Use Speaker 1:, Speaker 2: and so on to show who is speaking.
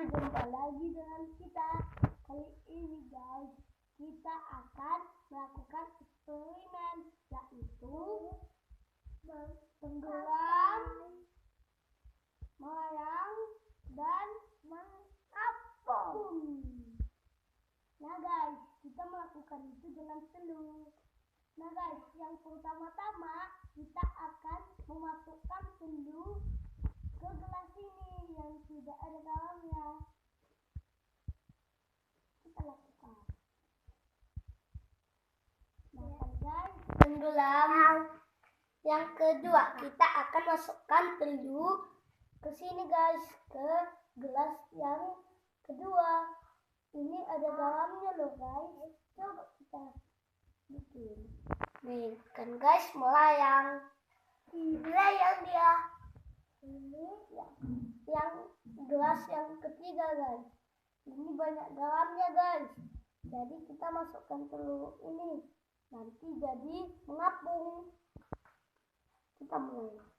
Speaker 1: jumpa lagi dengan kita. Kali ini guys, kita akan melakukan eksperimen, yaitu tenggelam, melayang, dan mengapung. Nah guys, kita melakukan itu dengan telur. Nah guys, yang pertama-tama kita akan memasukkan telur ke gelas ini yang tidak ada dalamnya. Kita lakukan. Nah guys, tenggelam. Yang kedua, kita akan masukkan telur ke sini guys, ke gelas yang kedua. Ini ada dalamnya loh guys. Coba kita bikin. Nih kan guys, melayang. Melayang dia. Ini yang gelas yang ketiga guys. Ini banyak dalamnya guys. Jadi kita masukkan telur ini. Nanti jadi mengapung. Kita mulai.